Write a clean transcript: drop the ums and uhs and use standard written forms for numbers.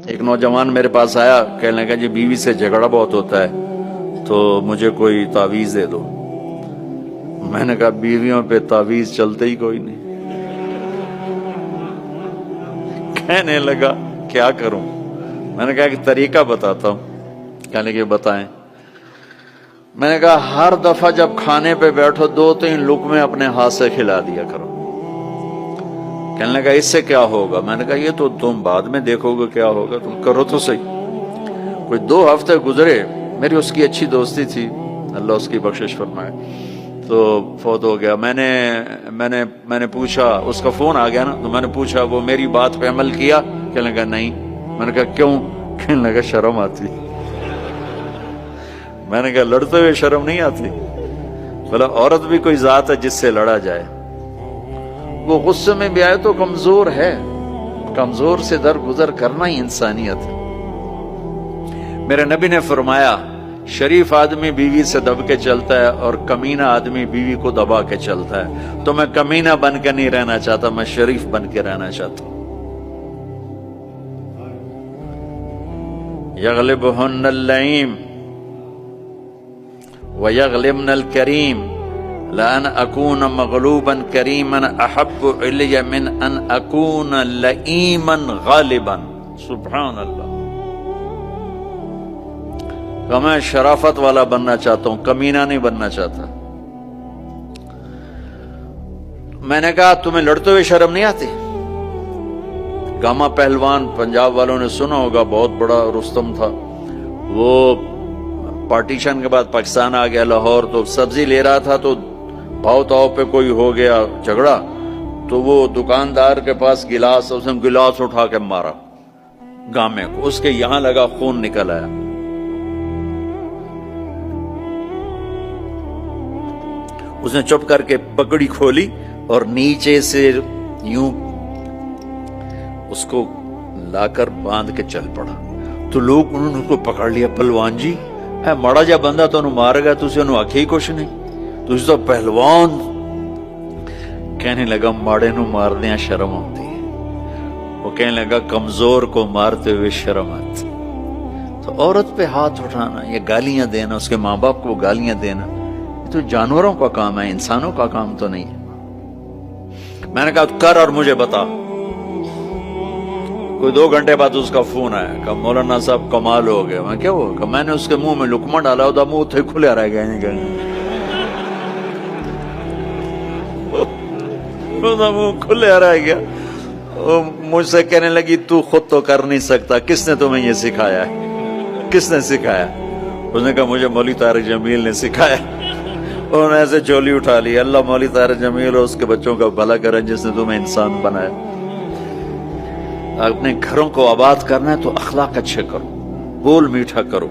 ایک نوجوان میرے پاس آیا، کہنے لگا جی بیوی سے جھگڑا بہت ہوتا ہے تو مجھے کوئی تعویذ دے دو۔ میں نے کہا بیویوں پہ تعویذ چلتے ہی کوئی نہیں۔ کہنے لگا کیا کروں؟ میں نے کہا کہ طریقہ بتاتا ہوں۔ کہنے لگے بتائیں۔ میں نے کہا ہر دفعہ جب کھانے پہ بیٹھو 2-3 لقمے اپنے ہاتھ سے کھلا دیا کرو۔ کہنے لگا اس سے کیا ہوگا؟ میں نے کہا یہ تو تم بعد میں دیکھو گے کیا ہوگا، تم کرو تو صحیح۔ کوئی 2 ہفتے گزرے، میری اس کی اچھی دوستی تھی، اللہ اس کی بخشش فرمائے، تو فوت ہو گیا۔ میں نے پوچھا، اس کا فون آ گیا نا، تو میں نے پوچھا وہ میری بات پہ عمل کیا؟ کہنے لگا نہیں۔ میں نے کہا کیوں؟ کہنے لگا شرم آتی۔ میں نے کہا لڑتے ہوئے شرم نہیں آتی؟ بولا عورت بھی کوئی ذات ہے جس سے لڑا جائے، وہ غصے میں بھی آئے تو کمزور ہے، کمزور سے درگزر کرنا ہی انسانیت ہے۔ میرے نبی نے فرمایا شریف آدمی بیوی سے دب کے چلتا ہے اور کمینہ آدمی بیوی کو دبا کے چلتا ہے۔ تو میں کمینہ بن کے نہیں رہنا چاہتا، میں شریف بن کے رہنا چاہتا ہوں۔ یغلبہن اللئیم ویغلبن الکریم لأن اکون مغلوبا کریما احب علی من ان اکون لئیما غالبا۔ سبحان اللہ۔ کہ میں شرافت والا بننا چاہتا ہوں، کمینہ نہیں بننا چاہتا۔ میں نے کہا تمہیں لڑتے ہوئے شرم نہیں آتی؟ گاما پہلوان پنجاب والوں نے سنا ہوگا، بہت بڑا رستم تھا، وہ پارٹیشن کے بعد پاکستان آ گیا لاہور، تو سبزی لے رہا تھا تو بھاؤ تاؤ پہ کوئی ہو گیا جھگڑا، تو وہ دکاندار کے پاس گلاس، اس نے گلاس اٹھا کے مارا گامے کو، اس کے یہاں لگا، خون نکل آیا۔ اس نے چپ کر کے پگڑی کھولی اور نیچے سے یوں اس کو لا کر باندھ کے چل پڑا۔ تو لوگ انہوں نے اس کو پکڑ لیا، پہلوان جی ہے ماڑا جا بندہ تو انہوں مارے گا، تُسی انہوں آکھی کچھ نہیں، تُسی تو پہلوان۔ کہنے لگا ماڑے نو مار دیا شرم ہوتی ہے، وہ کہنے لگا کمزور کو مارتے ہوئے شرم آتی۔ تو عورت پہ ہاتھ اٹھانا، یہ گالیاں دینا، اس کے ماں باپ کو گالیاں دینا، تو جانوروں کا کام ہے، انسانوں کا کام تو نہیں ہے۔ میں نے کہا کر اور مجھے بتا۔ کوئی 2 گھنٹے بعد اس کا فون آیا کہ مولانا صاحب کمال ہو گیا۔ میں کیا ہوا؟ کہ میں نے اس کے منہ میں لقمہ ڈالا، وہ منہ تھے کھلے رہ گئے، منہ کھلے رہ گیا۔ مجھ سے کہنے لگی تو خود تو کر نہیں سکتا، کس نے تمہیں یہ سکھایا ہے؟ کس نے سکھایا؟ اس نے کہا مجھے مولوی طارق جمیل نے سکھایا۔ انہوں نے ایسے چولی اٹھا لی، اللہ مولوی طارق جمیل اور اس کے بچوں کا بھلا کرے جس نے تمہیں انسان بنایا۔ اپنے گھروں کو آباد کرنا ہے تو اخلاق اچھے کرو، بول میٹھا کرو۔